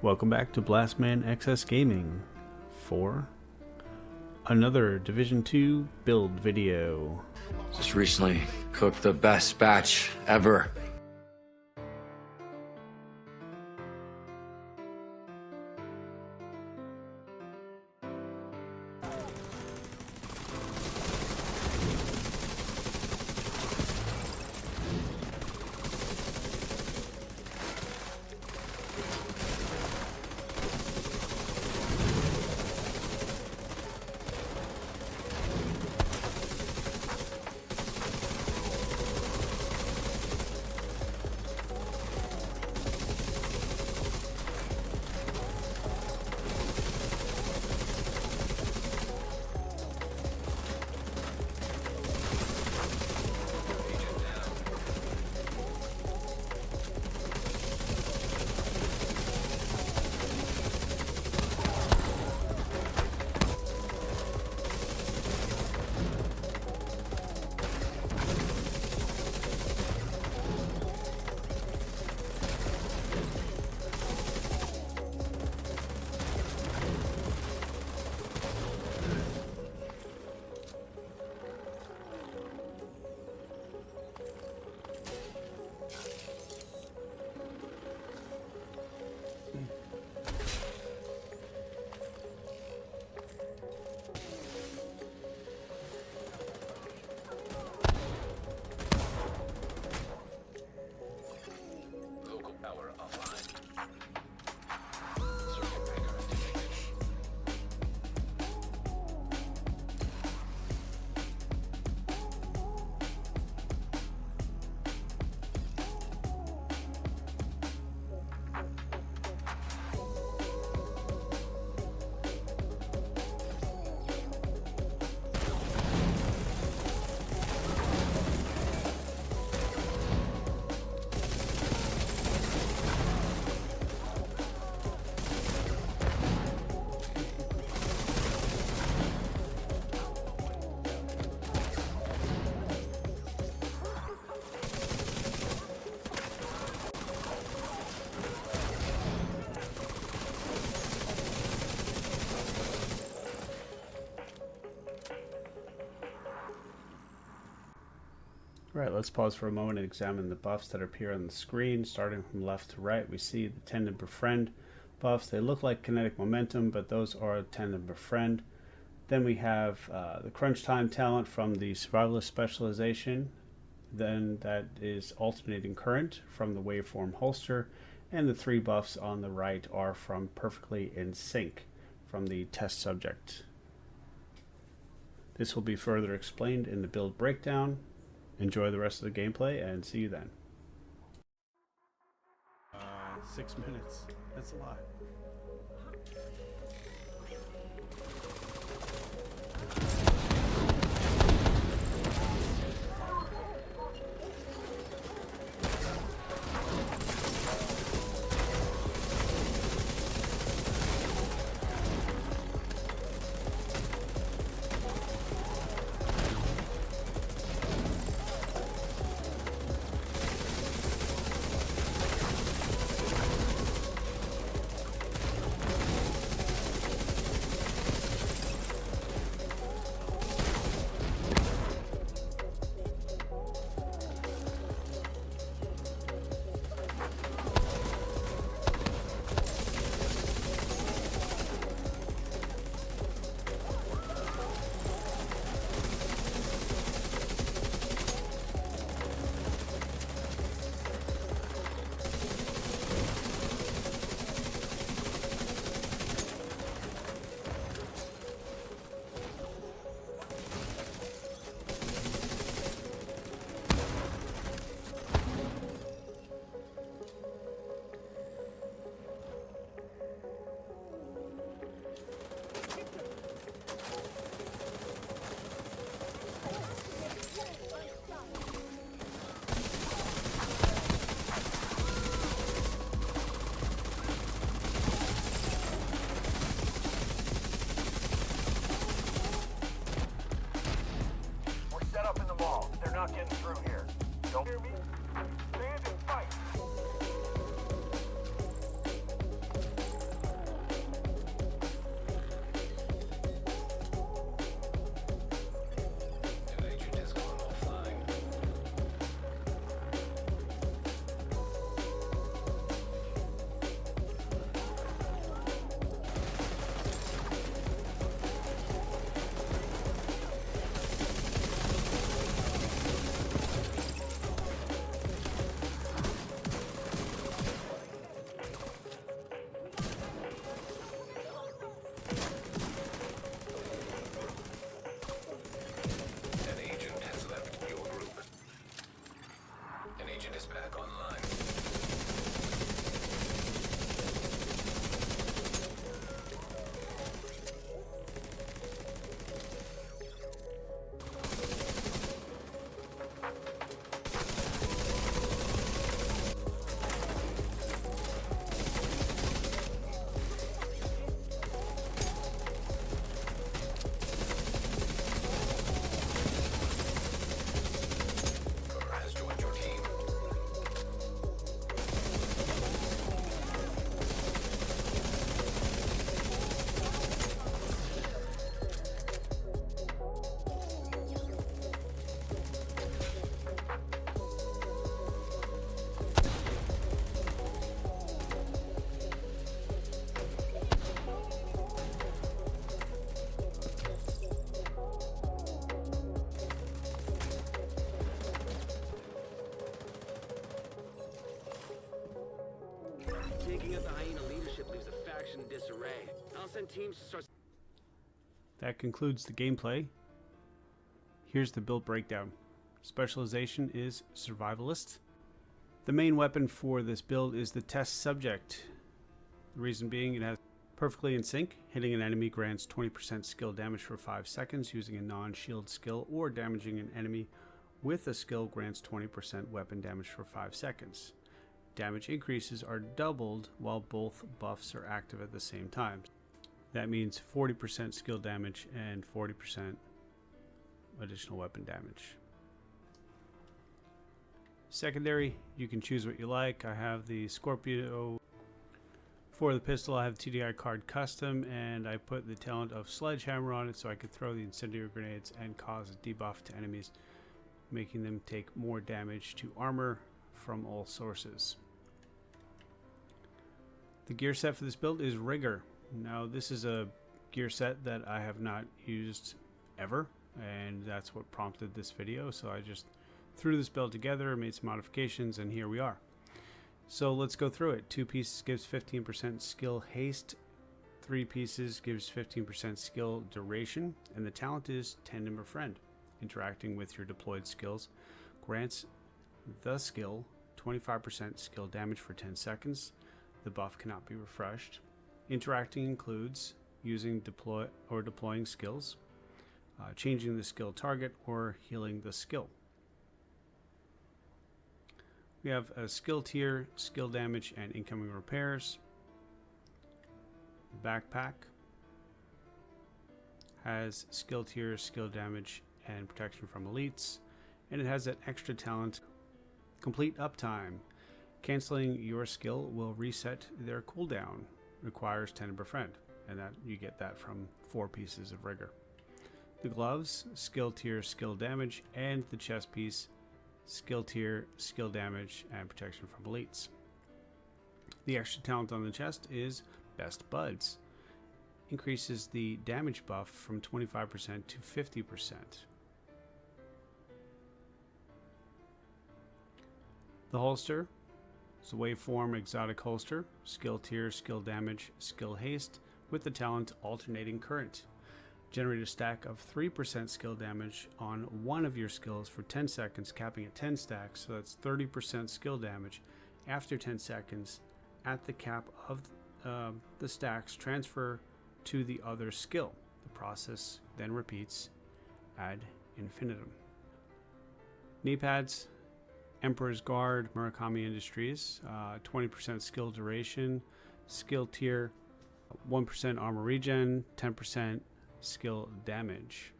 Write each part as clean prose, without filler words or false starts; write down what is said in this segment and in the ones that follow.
Welcome back to Blastman XS Gaming for another Division 2 build video. Just recently cooked the best batch ever. Right, let's pause for a moment and examine the buffs that appear on the screen. Starting from left to right, we see the Tend and Befriend buffs. They look like kinetic momentum, but those are Tend and Befriend. Then we have the Crunch Time talent from the Survivalist specialization. Then that is Alternating Current from the Waveform holster. And the three buffs on the right are from Perfectly in Sync from the Test Subject. This will be further explained in the build breakdown. Enjoy the rest of the gameplay and see you then. 6 minutes. That's a lot. Taking out the hyena leadership leaves the faction in disarray. I'll send teams to start. That concludes the gameplay. Here's the build breakdown. Specialization is survivalist. The main weapon for this build is the test subject. The reason being, it has perfectly in sync. Hitting an enemy grants 20% skill damage for 5 seconds using a non-shield skill, or damaging an enemy with a skill grants 20% weapon damage for 5 seconds. Damage increases are doubled while both buffs are active at the same time. That means 40% skill damage and 40% additional weapon damage. Secondary, you can choose what you like. I have the Scorpio. For the pistol, I have TDI card custom, and I put the talent of Sledgehammer on it so I could throw the incendiary grenades and cause a debuff to enemies, making them take more damage to armor from all sources. The gear set for this build is Rigger. Now, this is a gear set that I have not used ever, and that's what prompted this video. So I just threw this build together, made some modifications, and here we are. So let's go through it. 2 pieces gives 15% skill haste, 3 pieces gives 15% skill duration, and the talent is Tendon Befriend. Interacting with your deployed skills grants the skill 25% skill damage for 10 seconds. The buff cannot be refreshed. Interacting includes using deploying skills, changing the skill target, or healing the skill. We have a skill tier, skill damage, and incoming repairs. Backpack has skill tier, skill damage, and protection from elites, and it has that extra talent, complete uptime. Canceling your skill will reset their cooldown. Requires Tendon Befriend, and that you get that from 4 pieces of Rigger. The gloves, skill tier, skill damage, and the chest piece, skill tier, skill damage, and protection from elites. The extra talent on the chest is Best Buds. Increases the damage buff from 25% to 50%. The holster is a waveform exotic holster, skill tier, skill damage, skill haste, with the talent Alternating Current. Generate a stack of 3% skill damage on one of your skills for 10 seconds, capping at 10 stacks, so that's 30% skill damage. After 10 seconds, at the cap of the stacks, transfer to the other skill. The process then repeats ad infinitum. Knee pads, Emperor's Guard, Murakami Industries, 20% skill duration, skill tier, 1% armor regen, 10% skill damage.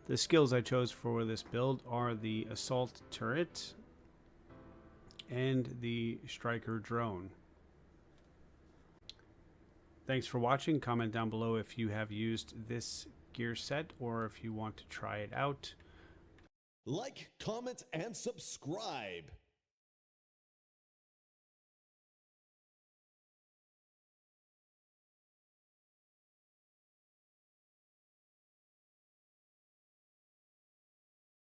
The skills I chose for this build are the Assault Turret and the Striker Drone. Thanks for watching. Comment down below if you have used this gear set or if you want to try it out. Like, comment, and subscribe.